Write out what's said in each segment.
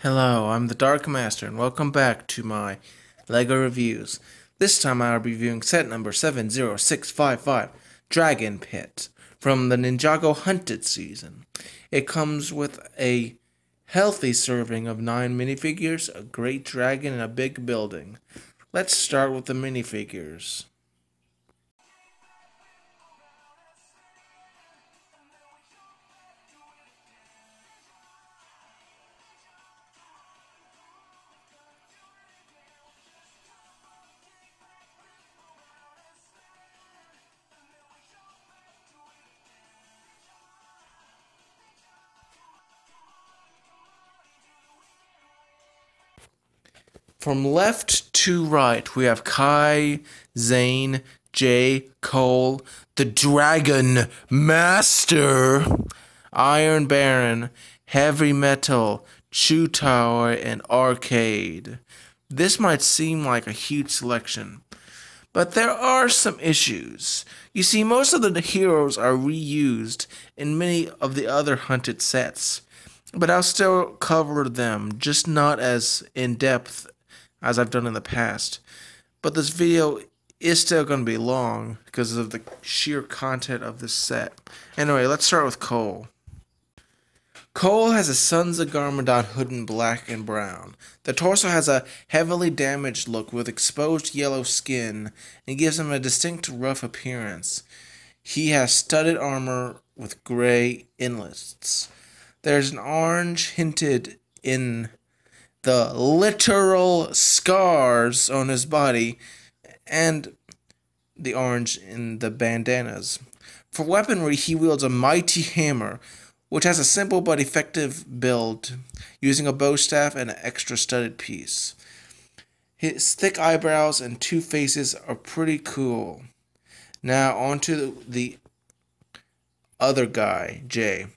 Hello, I'm the Dark Master, and welcome back to my LEGO reviews. This time I will be reviewing set number 70655, Dragon Pit, from the Ninjago Hunted season. It comes with a healthy serving of 9 minifigures, a great dragon, and a big building. Let's start with the minifigures. From left to right, we have Kai, Zane, Jay, Cole, the Dragon Master, Iron Baron, Heavy Metal, Chew Tower, and Arcade. This might seem like a huge selection, but there are some issues. You see, most of the heroes are reused in many of the other Hunted sets, but I'll still cover them, just not as in-depth as I've done in the past. But this video is still going to be long because of the sheer content of this set. Anyway, let's start with Cole. Cole has a Sons of Garmadon hood in black and brown. The torso has a heavily damaged look with exposed yellow skin and gives him a distinct rough appearance. He has studded armor with gray inlets. There's an orange hinted in the literal scars on his body, and the orange in the bandanas. For weaponry, he wields a mighty hammer, which has a simple but effective build, using a bow staff and an extra studded piece. His thick eyebrows and two faces are pretty cool. Now on to the other guy, Jay.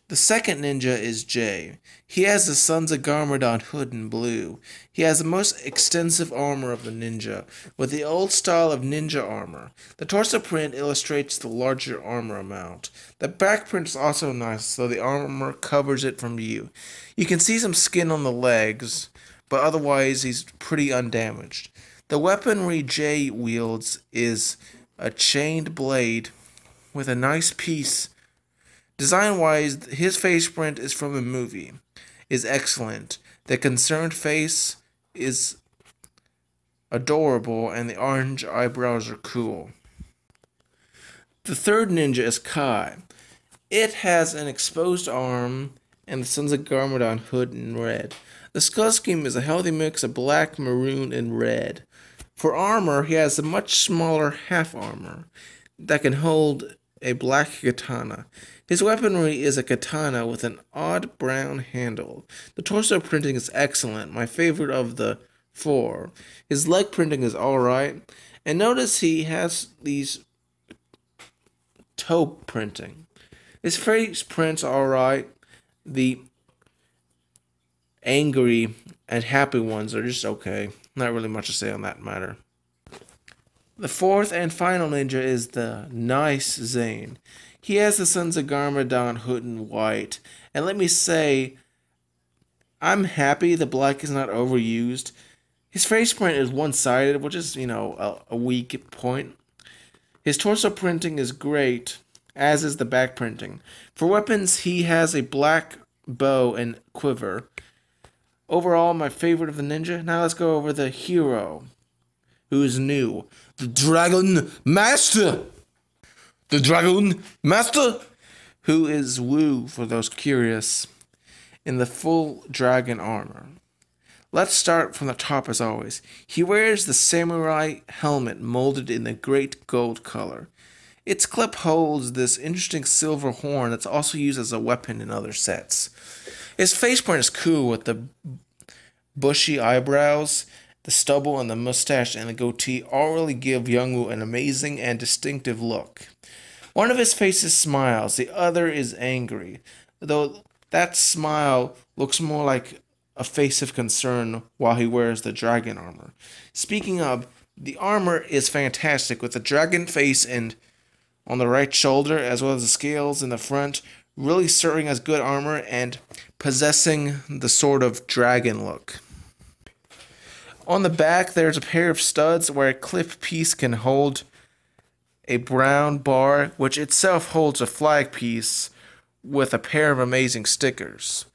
The second ninja is Jay. He has the Sons of Garmadon hood in blue. He has the most extensive armor of the ninja, with the old style of ninja armor. The torso print illustrates the larger armor amount. The back print is also nice, though the armor covers it from view. You can see some skin on the legs, but otherwise he's pretty undamaged. The weaponry Jay wields is a chained blade with a nice piece. Design-wise, his face print is from a movie, is excellent. The concerned face is adorable, and the orange eyebrows are cool. The third ninja is Kai. It has an exposed arm and the Sons of Garmadon hood in red. The skull scheme is a healthy mix of black, maroon, and red. For armor, he has a much smaller half armor that can hold a black katana. His weaponry is a katana with an odd brown handle. The torso printing is excellent, my favorite of the four. His leg printing is alright, and notice he has these toe printing. His face print's alright. The angry and happy ones are just okay. Not really much to say on that matter. The fourth and final ninja is the nice Zane. He has the Sons of Garmadon hood in white. And let me say, I'm happy the black is not overused. His face print is one-sided, which is, a weak point. His torso printing is great, as is the back printing. For weapons, he has a black bow and quiver. Overall, my favorite of the ninja. Now let's go over the hero, who is new. The Dragon Master! The Dragon Master! Who is Woo, for those curious, in the full dragon armor. Let's start from the top as always. He wears the samurai helmet molded in the great gold color. Its clip holds this interesting silver horn that's also used as a weapon in other sets. His face print is cool with the bushy eyebrows. The stubble and the mustache and the goatee all really give Yong Woo an amazing and distinctive look. One of his faces smiles, the other is angry, though that smile looks more like a face of concern while he wears the dragon armor. Speaking of, the armor is fantastic with the dragon face and on the right shoulder as well as the scales in the front really serving as good armor and possessing the sort of dragon look. On the back, there's a pair of studs where a clip piece can hold a brown bar, which itself holds a flag piece with a pair of amazing stickers.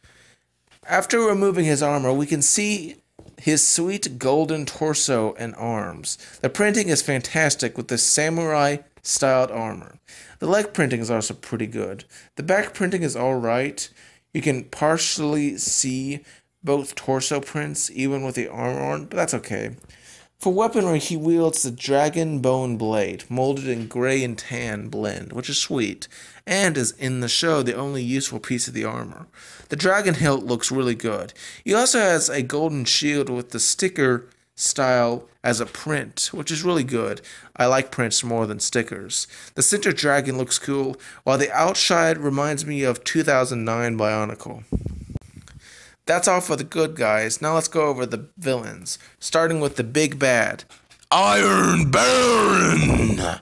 After removing his armor, we can see his sweet golden torso and arms. The printing is fantastic with this samurai-styled armor. The leg printing is also pretty good. The back printing is alright. You can partially see both torso prints, even with the armor on, but that's okay. For weaponry, he wields the dragon bone blade, molded in gray and tan blend, which is sweet, and is in the show the only useful piece of the armor. The dragon hilt looks really good. He also has a golden shield with the sticker style as a print, which is really good. I like prints more than stickers. The center dragon looks cool, while the outside reminds me of 2009 Bionicle. That's all for the good guys. Now let's go over the villains, starting with the big bad, Iron Baron.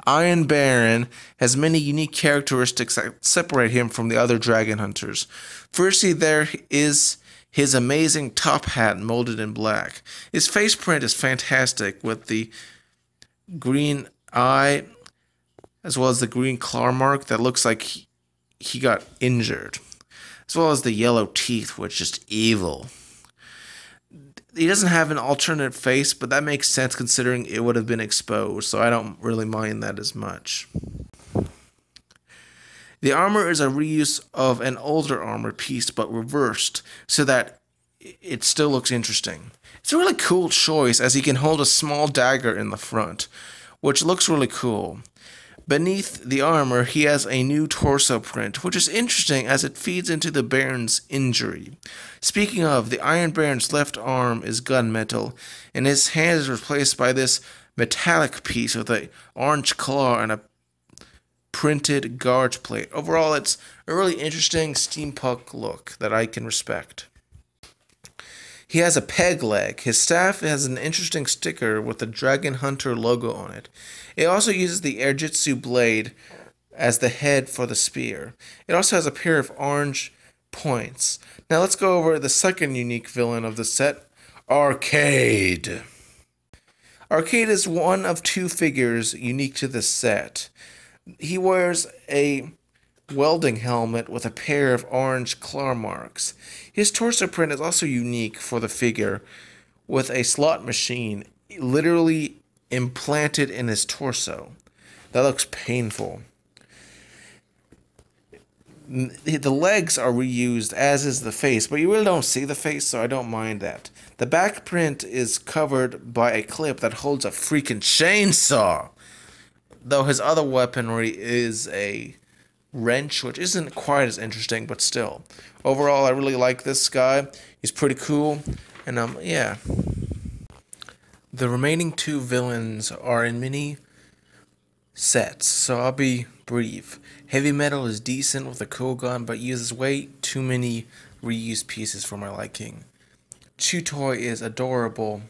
Iron Baron has many unique characteristics that separate him from the other dragon hunters. Firstly, there is his amazing top hat molded in black. His face print is fantastic with the green eye as well as the green claw mark that looks like he got injured, as well as the yellow teeth, which is evil. He doesn't have an alternate face, but that makes sense considering it would have been exposed, so I don't really mind that as much. The armor is a reuse of an older armor piece, but reversed, so that it still looks interesting. It's a really cool choice, as he can hold a small dagger in the front, which looks really cool. Beneath the armor, he has a new torso print, which is interesting as it feeds into the Baron's injury. Speaking of, the Iron Baron's left arm is gunmetal, and his hand is replaced by this metallic piece with an orange claw and a printed guard plate. Overall, it's a really interesting steampunk look that I can respect. He has a peg leg. His staff has an interesting sticker with the Dragon Hunter logo on it. It also uses the Airjitsu blade as the head for the spear. It also has a pair of orange points. Now let's go over the second unique villain of the set, Arcade. Arcade is one of two figures unique to the set. He wears a welding helmet with a pair of orange claw marks. His torso print is also unique for the figure, with a slot machine literally implanted in his torso. That looks painful. The legs are reused, as is the face, but you really don't see the face, so I don't mind that. The back print is covered by a clip that holds a freaking chainsaw, though his other weaponry is a wrench, which isn't quite as interesting, but still. Overall, I really like this guy. He's pretty cool, and yeah. The remaining two villains are in mini sets, so I'll be brief. Heavy Metal is decent with a cool gun, but uses way too many reused pieces for my liking. Chew Toy is adorable,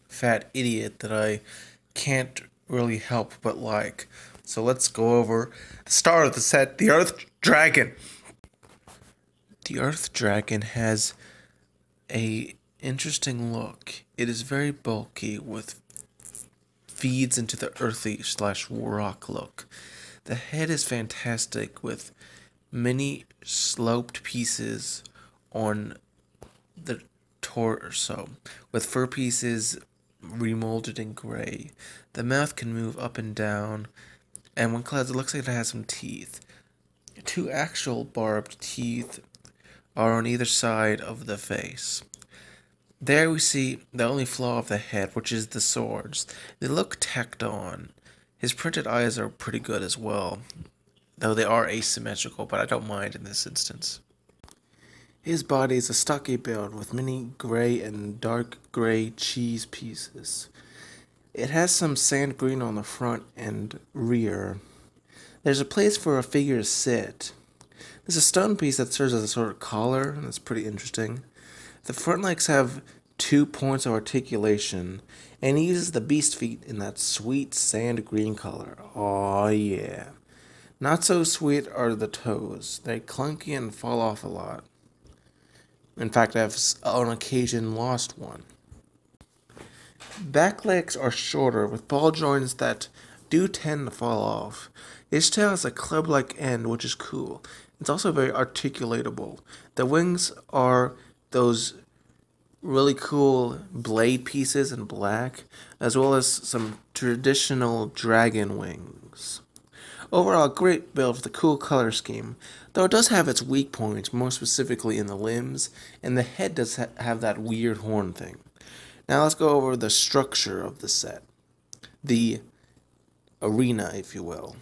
fat idiot that I can't really help but like. So let's go over the star of the set, the Earth Dragon. The Earth Dragon has a interesting look. It is very bulky with feeds into the earthy / rock look. The head is fantastic with many sloped pieces on the torso, with fur pieces remolded in gray. The mouth can move up and down, and when closed, it looks like it has some teeth. Two actual barbed teeth are on either side of the face. There we see the only flaw of the head, which is the swords. They look tacked on. His printed eyes are pretty good as well, though they are asymmetrical, but I don't mind in this instance. His body is a stocky build with many gray and dark gray cheese pieces. It has some sand green on the front and rear. There's a place for a figure to sit. There's a stone piece that serves as a sort of collar, and that's pretty interesting. The front legs have 2 points of articulation, and he uses the beast feet in that sweet sand green color. Oh yeah. Not so sweet are the toes. They're clunky and fall off a lot. In fact, I've on occasion lost one. Back legs are shorter with ball joints that do tend to fall off. Its tail has a club-like end, which is cool. It's also very articulatable. The wings are those really cool blade pieces in black, as well as some traditional dragon wings. Overall, great build with a cool color scheme, though it does have its weak points, more specifically in the limbs, and the head does have that weird horn thing. Now let's go over the structure of the set. The arena, if you will.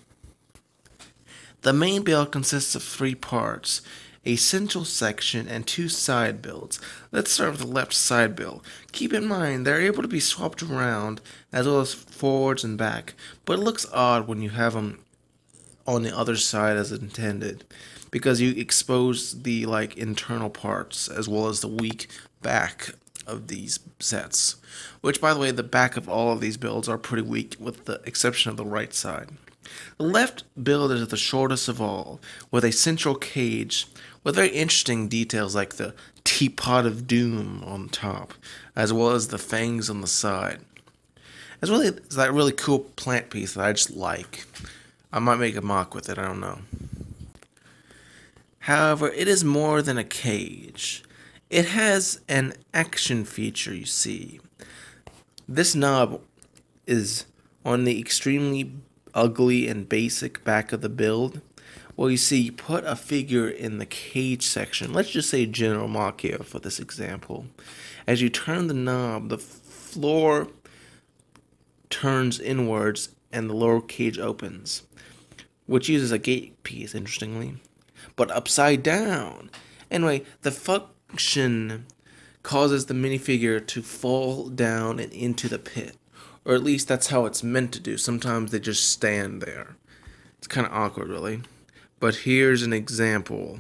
The main build consists of 3 parts, a central section and 2 side builds. Let's start with the left side build. Keep in mind they're able to be swapped around as well as forwards and back, but it looks odd when you have them on the other side as intended, because you expose the internal parts as well as the weak back of these sets, which by the way the back of all of these builds are pretty weak with the exception of the right side. The left build is the shortest of all, with a central cage with very interesting details like the teapot of doom on top, as well as the fangs on the side. It's that really cool plant piece that I just like. I might make a mock with it, I don't know. However, it is more than a cage. It has an action feature, you see. This knob is on the extremely ugly and basic back of the build. Well, you see, you put a figure in the cage section. Let's just say General Machia for this example. As you turn the knob, the floor turns inwards and the lower cage opens, which uses a gate piece, interestingly, but upside down. Anyway, the function causes the minifigure to fall down and into the pit. Or at least that's how it's meant to do. Sometimes they just stand there. It's kind of awkward, really. But here's an example.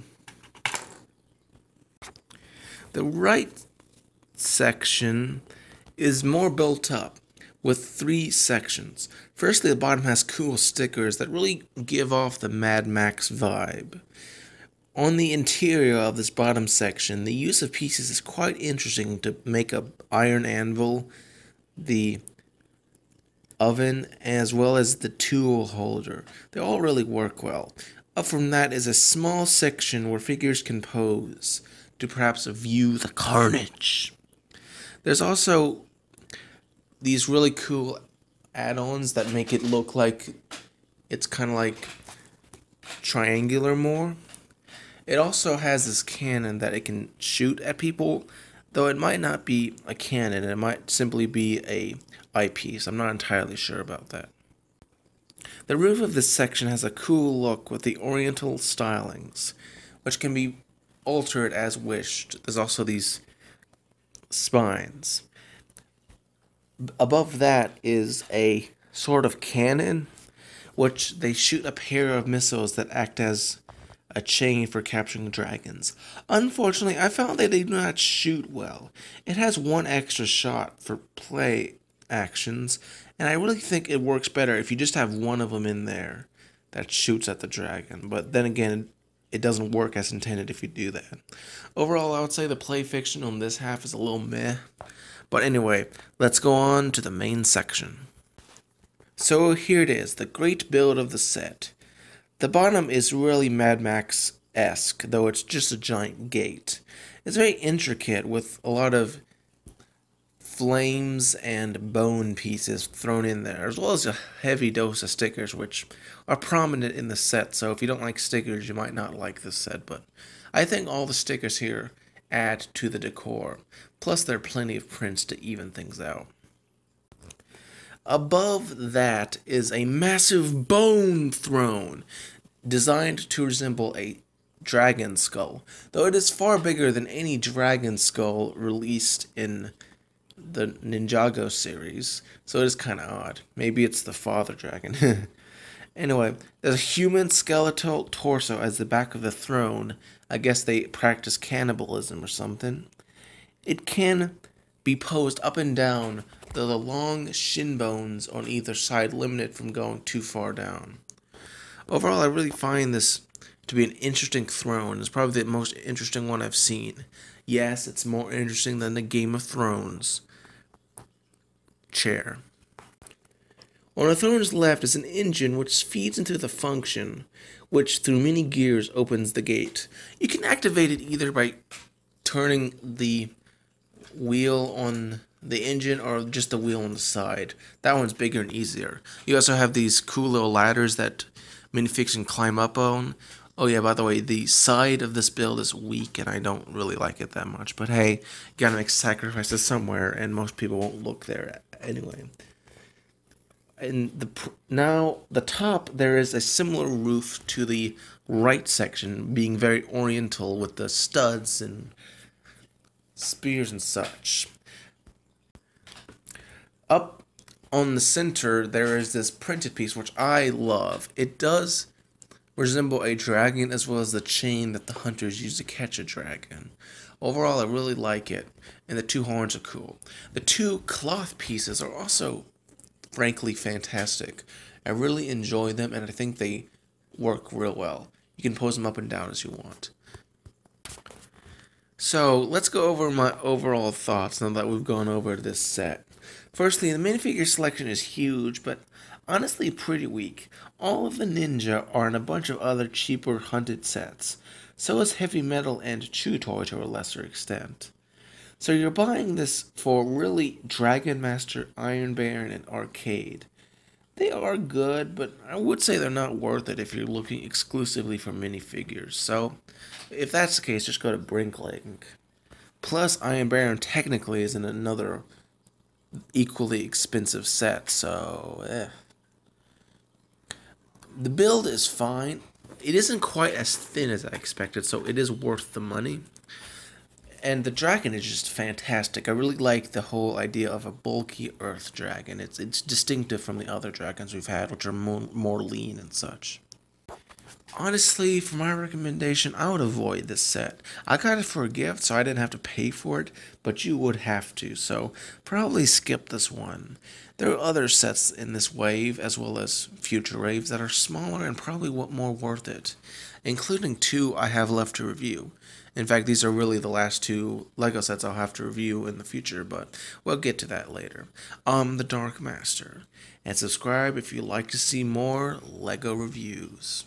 The right section is more built up with 3 sections. Firstly, the bottom has cool stickers that really give off the Mad Max vibe. On the interior of this bottom section, the use of pieces is quite interesting to make an iron anvil, the oven, as well as the tool holder. They all really work well. Up from that is a small section where figures can pose to perhaps view the carnage. There's also these really cool add-ons that make it look like it's kind of like triangular more. It also has this cannon that it can shoot at people, though it might not be a cannon, it might simply be a eyepiece. I'm not entirely sure about that. The roof of this section has a cool look with the oriental stylings, which can be altered as wished. There's also these spines. Above that is a sort of cannon, which they shoot a pair of missiles that act as a chain for capturing dragons. Unfortunately, I found that they do not shoot well. It has one extra shot for play actions, and I really think it works better if you just have one of them in there that shoots at the dragon. But then again, it doesn't work as intended if you do that. Overall, I would say the play fiction on this half is a little meh. But anyway, let's go on to the main section. So here it is, the great build of the set. The bottom is really Mad Max-esque, though it's just a giant gate. It's very intricate with a lot of flames and bone pieces thrown in there, as well as a heavy dose of stickers, which are prominent in the set. So if you don't like stickers, you might not like this set, but I think all the stickers here add to the decor. Plus, there are plenty of prints to even things out. Above that is a massive bone throne, designed to resemble a dragon skull, though it is far bigger than any dragon skull released in the Ninjago series, so it is kind of odd. Maybe it's the father dragon. Anyway, there's a human skeletal torso as the back of the throne. I guess they practice cannibalism or something. It can be posed up and down, though the long shin bones on either side limit it from going too far down. Overall, I really find this to be an interesting throne. It's probably the most interesting one I've seen. Yes, it's more interesting than the Game of Thrones chair. On the throne's left is an engine which feeds into the function, which through many gears opens the gate. You can activate it either by turning the wheel on the engine or just the wheel on the side. That one's bigger and easier. You also have these cool little ladders that minifigs can climb up on. Oh yeah, by the way, the side of this build is weak and I don't really like it that much. But hey, you gotta make sacrifices somewhere and most people won't look there anyway. And now the top, there is a similar roof to the right section, being very oriental with the studs and spears and such. Up on the center, there is this printed piece, which I love. It does resemble a dragon as well as the chain that the hunters use to catch a dragon. Overall, I really like it, and the two horns are cool. The two cloth pieces are also frankly fantastic. I really enjoy them, and I think they work real well. You can pose them up and down as you want. So, let's go over my overall thoughts now that we've gone over this set. Firstly, the minifigure selection is huge, but honestly pretty weak. All of the ninja are in a bunch of other cheaper hunted sets. So is Heavy Metal and Chew Toy to a lesser extent. So you're buying this for really Dragon Master, Iron Baron, and Arcade. They are good, but I would say they're not worth it if you're looking exclusively for minifigures. So, if that's the case, just go to Brinklink. Plus, Iron Baron technically is in another equally expensive set, so The build is fine. It isn't quite as thin as I expected, so it is worth the money. And the dragon is just fantastic. I really like the whole idea of a bulky earth dragon. It's distinctive from the other dragons we've had, which are more lean and such. Honestly, for my recommendation, I would avoid this set. I got it for a gift, so I didn't have to pay for it, but you would have to, so probably skip this one. There are other sets in this wave, as well as future waves, that are smaller and probably more worth it, including two I have left to review. In fact, these are really the last two LEGO sets I'll have to review in the future, but we'll get to that later. The Dark Master. And subscribe if you'd like to see more LEGO reviews.